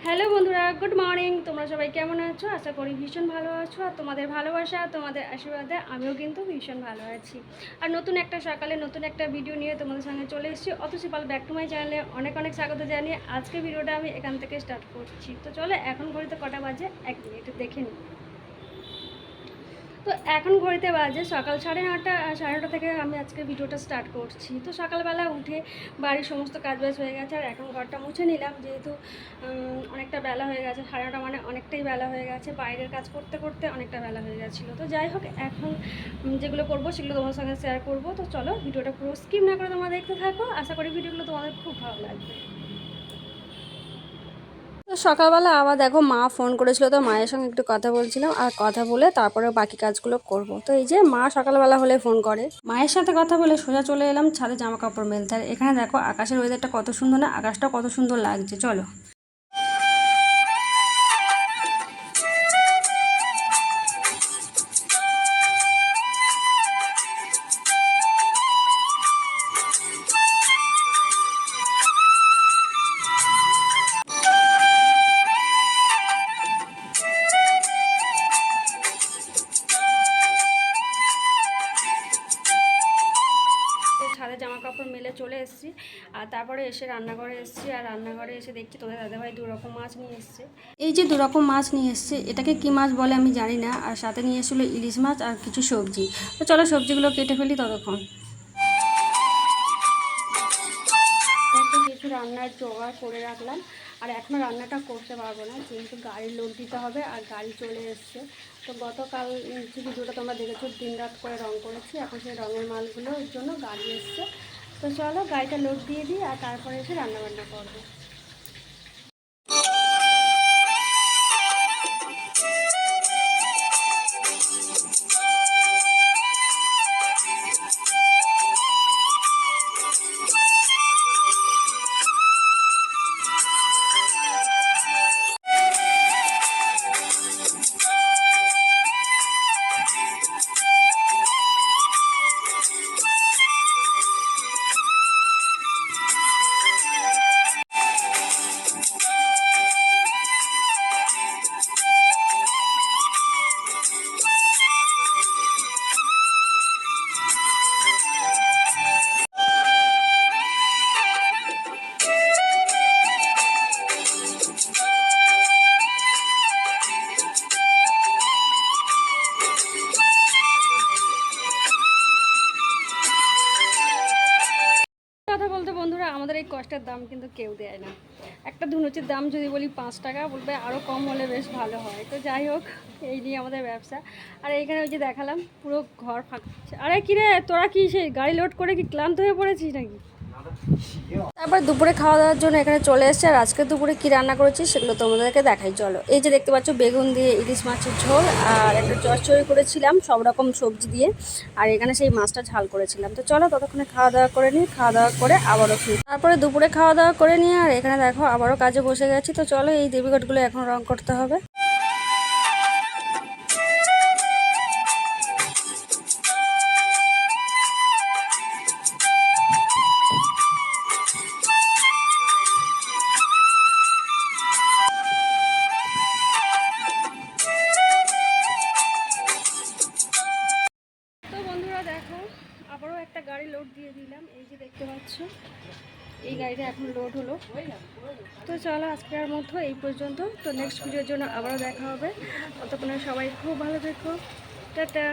Hello বন্ধুরা, good morning. তোমরা সবাই কেমন আছো? আশা করি ভীষণ ভালো আছো। আর তোমাদের ভালোবাসা, তোমাদের আশীর্বাদে আমিও কিন্তু ভীষণ ভালো আছি। আর নতুন একটা সকালে নতুন একটা ভিডিও নিয়ে তোমাদের সঙ্গে চলে এসেছি। অতসীপাল ব্যাক টু মাই চ্যানেলে অনেক অনেক স্বাগত জানিয়ে আজকে ভিডিওটা আমি এখান থেকে স্টার্ট করছি। তো চলো, এখন ঘড়িতে কটা বাজে 1 মিনিট দেখে নিই। তো এখন ঘড়িতে বাজে সকাল 9:30। 9:30 থেকে আমি আজকে ভিডিওটা স্টার্ট করছি। তো সকালবেলা উঠে বাড়ির সমস্ত কাজবাজ হয়ে গেছে, আর এখন ঘরটা মুছে নিলাম, যেহেতু অনেকটা বেলা হয়ে গেছে। 9:30 মানে অনেকটাই বেলা হয়ে গেছে, বাইরের কাজ করতে করতে অনেকটা বেলা হয়ে গেছিলো। তো যাই হোক, এখন যেগুলো করবো সেগুলো তোমার সঙ্গে শেয়ার করবো। তো চলো, ভিডিওটা পুরো স্কিপ না করে তোমরা দেখতে থাকো। আশা করি ভিডিওগুলো তোমাদের খুব ভালো লাগবে। তো সকালবেলা আবার দেখো মা ফোন করেছিল, তো মায়ের সঙ্গে একটু কথা বলছিলাম, আর কথা বলে তারপরে বাকি কাজগুলো করব। তো এই যে মা সকালবেলা হলে ফোন করে, মায়ের সাথে কথা বলে সোজা চলে এলাম ছাদে জামা কাপড় মেলতে। আর এখানে দেখো আকাশের ওয়েদারটা কত সুন্দর, না আকাশটা কত সুন্দর লাগছে। চলো, ছাদে জামা কাপড় মেলে চলে এসেছি। আর তারপরে এসে রান্নাঘরে এসেছি, আর রান্নাঘরে এসে দেখছি তোমাদের দাদাভাই 2 রকম মাছ নিয়ে এসছে। এই যে 2 রকম মাছ নিয়ে এসছে, এটাকে কি মাছ বলে আমি জানি না। আর সাথে নিয়ে এসেছিলো ইলিশ মাছ আর কিছু সবজি। তো চলো সবজিগুলো কেটে ফেলি ততক্ষণ। কিছু রান্নার জোগাড় করে রাখলাম, আর এখনও রান্নাটা করতে পারবো না, যেহেতু গাড়ির লোড দিতে হবে আর গাড়ি চলে এসছে। তো গতকাল যে ভিডিওটা তোমরা দেখেছো, দিন রাত করে রং করেছি, এখন সেই রঙের মালগুলোর জন্য গাড়ি এসছে। তো চলো গাড়িটা লোড দিয়ে দিই, আর তারপরে এসে রান্নাবান্না করবো। কথা বলতে বন্ধুরা, আমাদের এই কষ্টের দাম কিন্তু কেউ দেয় না। একটা ধুনুচির দাম যদি বলি 5 টাকা, বলবে আরও কম হলে বেশ ভালো হয়। তো যাই হোক, এই নিয়ে আমাদের ব্যবসা। আর এইখানে ওই যে দেখালাম পুরো ঘর ফাঁকা। আরে কিরে, তোরা কি সেই গাড়ি লোড করে কি ক্লান্ত হয়ে পড়েছিস নাকি? তারপর দুপুরে খাওয়া দাওয়ার জন্য এখানে চলে এসেছে। আর আজকে দুপুরে কি রান্না করেছি সেগুলো তোমাদেরকে দেখাই চলো। এই যে দেখতে পাচ্ছ, বেগুন দিয়ে ইলিশ মাছের ঝোল, আর একটা চচ্চড়ি করেছিলাম সব রকম সবজি দিয়ে, আর এখানে সেই মাছটা ঝাল করেছিলাম। তো চলো ততক্ষণে খাওয়া দাওয়া করে নিই, খাওয়া দাওয়া করে আবারও ফিরি। তারপরে দুপুরে খাওয়া দাওয়া করে নিয়ে আর এখানে দেখো আবারও কাজে বসে গেছি। তো চলো, এই দেবীঘটগুলো এখন রং করতে হবে। তো বন্ধুরা দেখো, আবারও একটা গাড়ি লোড দিয়ে দিলাম, এই যে দেখতে পাচ্ছ এই গাড়িটা এখন লোড হলো। তো চলো আজকের মতো এই পর্যন্ত। তো নেক্সট ভিডিওর জন্য আবারও দেখা হবে। ততক্ষণে সবাই খুব ভালো থেকো, টাটা।